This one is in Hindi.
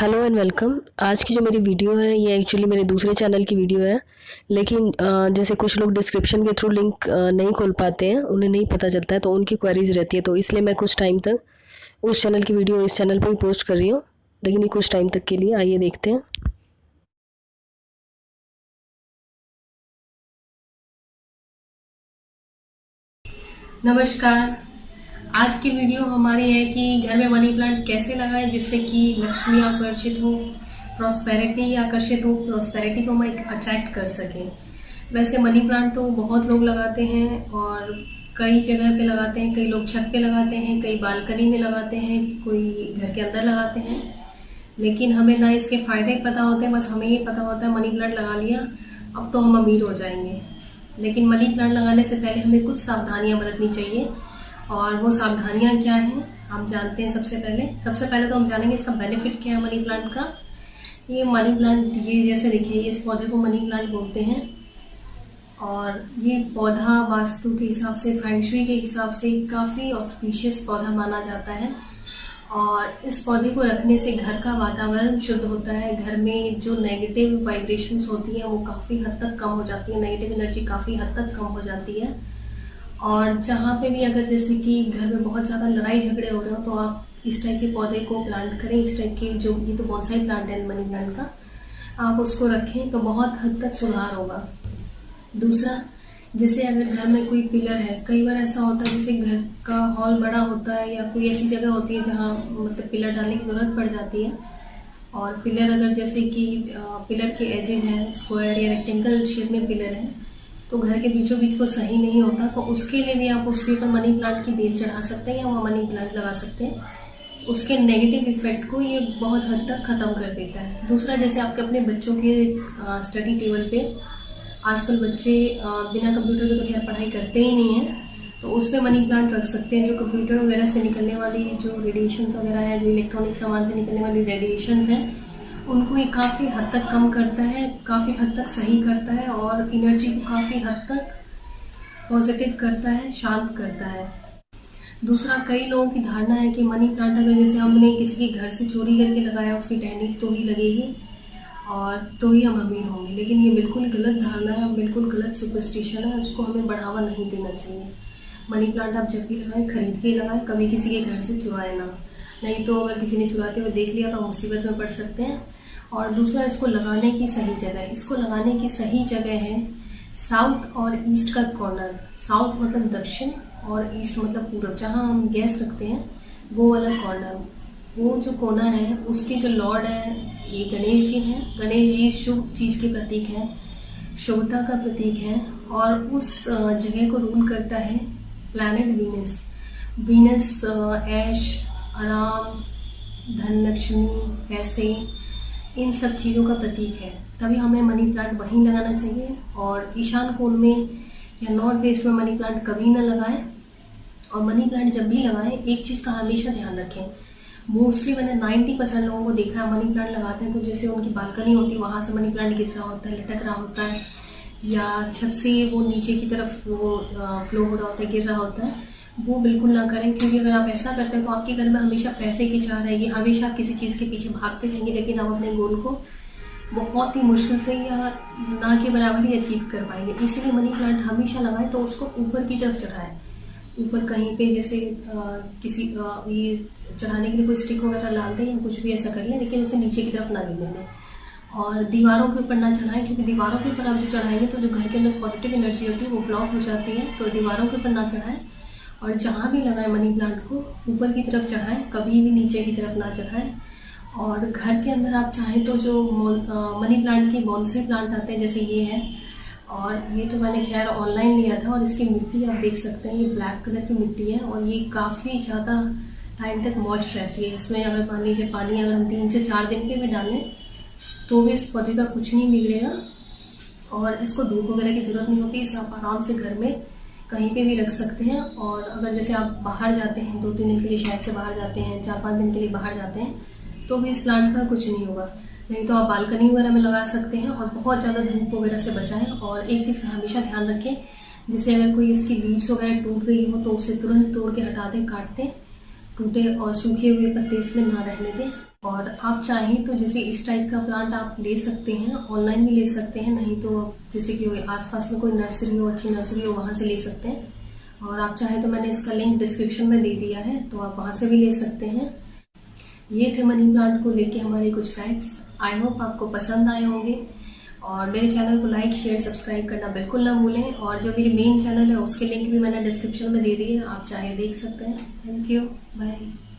Hello and welcome. आज की जो मेरी वीडियो है ये एक्चुअली मेरे दूसरे चैनल की वीडियो है, लेकिन जैसे कुछ लोग डिस्क्रिप्शन के थ्रू लिंक नहीं खोल पाते हैं, उन्हें नहीं पता चलता है, तो उनकी क्वेरीज रहती है, तो इसलिए मैं कुछ टाइम तक उस चैनल की वीडियो इस चैनल पर ही पोस्ट कर रही हूँ, लेकिन ये कुछ टाइम तक के लिए। आइए देखते हैं। नमस्कार। आज की वीडियो हमारी है कि घर में मनी प्लांट कैसे लगाएं जिससे कि लक्ष्मी आकर्षित हो, प्रॉस्पेरिटी आकर्षित हो, प्रॉस्पेरिटी को हम अट्रैक्ट कर सकें। वैसे मनी प्लांट तो बहुत लोग लगाते हैं और कई जगह पे लगाते हैं। कई लोग छत पे लगाते हैं, कई बालकनी में लगाते हैं, कोई घर के अंदर लगाते हैं। लेकिन हमें ना इसके फायदे पता होते हैं, बस हमें ये पता होता है मनी प्लांट लगा लिया, अब तो हम अमीर हो जाएंगे। लेकिन मनी प्लांट लगाने से पहले हमें कुछ सावधानियां बरतनी चाहिए, और वो सावधानियां क्या हैं हम जानते हैं। सबसे पहले तो हम जानेंगे इसका बेनिफिट क्या है मनी प्लांट का। ये मनी प्लांट, ये जैसे देखिए, इस पौधे को मनी प्लांट बोलते हैं, और ये पौधा वास्तु के हिसाब से, फेंगशुई के हिसाब से काफ़ी ऑस्पिशियस पौधा माना जाता है। और इस पौधे को रखने से घर का वातावरण शुद्ध होता है। घर में जो नेगेटिव वाइब्रेशंस होती हैं वो काफ़ी हद तक कम हो जाती है, नेगेटिव एनर्जी काफ़ी हद तक कम हो जाती है। और जहाँ पे भी अगर जैसे कि घर में बहुत ज़्यादा लड़ाई झगड़े हो रहे हो, तो आप इस टाइप के पौधे को प्लांट करें। इस टाइप के, जो ये तो बॉन्साई प्लांट है मनी प्लांट का, आप उसको रखें तो बहुत हद तक सुधार होगा। दूसरा, जैसे अगर घर में कोई पिलर है, कई बार ऐसा होता है जैसे घर का हॉल बड़ा होता है या कोई ऐसी जगह होती है जहाँ मतलब पिलर डालने की जरूरत पड़ जाती है, और पिलर अगर जैसे कि पिलर के एजेस हैं, स्क्वायर या रेक्टेंगल शेप में पिलर है, तो घर के बीचों बीच वो सही नहीं होता, तो उसके लिए भी आप उसके ऊपर मनी प्लांट की बेल चढ़ा सकते हैं या वहाँ मनी प्लांट लगा सकते हैं। उसके नेगेटिव इफेक्ट को ये बहुत हद तक ख़त्म कर देता है। दूसरा, जैसे आपके अपने बच्चों के स्टडी टेबल पे, आजकल बच्चे बिना कंप्यूटर के तो खैर पढ़ाई करते ही नहीं है, तो उसमें मनी प्लांट रख सकते हैं। जो कंप्यूटर वगैरह से निकलने वाली जो रेडिएशंस वगैरह है, जो इलेक्ट्रॉनिक सामान से निकलने वाली रेडिएशंस हैं, उनको ये काफ़ी हद तक कम करता है, काफ़ी हद तक सही करता है, और एनर्जी को काफ़ी हद तक पॉजिटिव करता है, शांत करता है। दूसरा, कई लोगों की धारणा है कि मनी प्लांट अगर जैसे हमने किसी के घर से चोरी करके लगाया, उसकी टहनी तो ही लगेगी और तो ही हम अमीर होंगे। लेकिन ये बिल्कुल गलत धारणा है, बिल्कुल गलत सुपरस्टिशन है, उसको हमें बढ़ावा नहीं देना चाहिए। मनी प्लांट आप जब भी लगाएं, खरीद के लगाएं, कभी किसी के घर से चुराए ना, नहीं तो अगर किसी ने चुराते हुए देख लिया तो हम मुसीबत में पड़ सकते हैं। और दूसरा, इसको लगाने की सही जगह है साउथ और ईस्ट का कॉर्नर। साउथ मतलब दक्षिण और ईस्ट मतलब पूरब, जहाँ हम गैस रखते हैं वो वाला कॉर्नर। वो जो कोना है उसके जो लॉर्ड है ये गणेश जी हैं। गणेश जी शुभ चीज के प्रतीक हैं, शुभता का प्रतीक है, और उस जगह को रूल करता है प्लैनेट वीनस। वीनस ऐश, आराम, धन लक्ष्मी, पैसे, इन सब चीज़ों का प्रतीक है। तभी हमें मनी प्लांट वहीं लगाना चाहिए, और ईशान कोण में या नॉर्थ ईस्ट में मनी प्लांट कभी ना लगाएं। और मनी प्लांट जब भी लगाएं, एक चीज़ का हमेशा ध्यान रखें। मोस्टली मैंने 90% लोगों को देखा है मनी प्लांट लगाते हैं तो जैसे उनकी बालकनी होती है वहाँ से मनी प्लांट गिर रहा होता है, लटक रहा होता है, या छत से वो नीचे की तरफ वो फ्लो हो रहा होता है, गिर रहा होता है। वो बिल्कुल ना करें, क्योंकि अगर आप ऐसा करते हैं तो आपके घर में हमेशा पैसे की चाह रहेगी, हमेशा आप किसी चीज़ के पीछे भागते रहेंगे, लेकिन आप अपने गोल को बहुत ही मुश्किल से या ना के बराबर ही अचीव कर पाएंगे। इसीलिए मनी प्लांट हमेशा लगाएं तो उसको ऊपर की तरफ चढ़ाएं। ऊपर कहीं पे जैसे किसी ये चढ़ाने के लिए कोई स्टिक वगैरह डाल दें या कुछ भी ऐसा कर लें, लेकिन उसे नीचे की तरफ ना गिरने दें। और दीवारों के ऊपर ना चढ़ाएं, क्योंकि दीवारों के ऊपर आप जो चढ़ाएंगे तो जो घर के अंदर पॉजिटिव एनर्जी होती है वो ब्लॉक हो जाती है, तो दीवारों के ऊपर ना चढ़ाएं। और जहाँ भी लगाएं मनी प्लांट को ऊपर की तरफ चढ़ाएं, कभी भी नीचे की तरफ ना चढ़ाएं। और घर के अंदर आप चाहें तो जो मनी प्लांट के बॉन्साई प्लांट आते हैं, जैसे ये है, और ये तो मैंने खैर ऑनलाइन लिया था, और इसकी मिट्टी आप देख सकते हैं, ये ब्लैक कलर की मिट्टी है, और ये काफ़ी ज़्यादा टाइम तक मॉइस्ट रहती है। इसमें अगर मान लीजिए पानी अगर हम 3 से 4 दिन पे भी डालें तो भी इस पौधे का कुछ नहीं बिगड़ेगा, और इसको धूप वगैरह की जरूरत नहीं होती। इसे आप आराम से घर में कहीं पे भी रख सकते हैं। और अगर जैसे आप बाहर जाते हैं, 2-3 दिन के लिए शायद से बाहर जाते हैं, 4-5 दिन के लिए बाहर जाते हैं, तो भी इस प्लांट का कुछ नहीं होगा। नहीं तो आप बालकनी वगैरह में लगा सकते हैं, और बहुत ज़्यादा धूप वगैरह से बचाएं। और एक चीज़ का हमेशा ध्यान रखें, जैसे अगर कोई इसकी लीव्स वगैरह टूट गई हो तो उसे तुरंत तोड़ के हटा दें, काट दें, टूटे और सूखे हुए पत्ते इसमें ना रहने दें। और आप चाहें तो जैसे इस टाइप का प्लांट आप ले सकते हैं, ऑनलाइन भी ले सकते हैं, नहीं तो जैसे कि आसपास में कोई नर्सरी हो, अच्छी नर्सरी हो, वहाँ से ले सकते हैं। और आप चाहें तो मैंने इसका लिंक डिस्क्रिप्शन में दे दिया है, तो आप वहाँ से भी ले सकते हैं। ये थे मनी प्लांट को लेके हमारे कुछ फैक्ट्स। आई होप आपको पसंद आए होंगे, और मेरे चैनल को लाइक शेयर सब्सक्राइब करना बिल्कुल ना भूलें। और जो मेरी मेन चैनल है उसके लिंक भी मैंने डिस्क्रिप्शन में दे दी है, आप चाहे देख सकते हैं। Thank you, bye.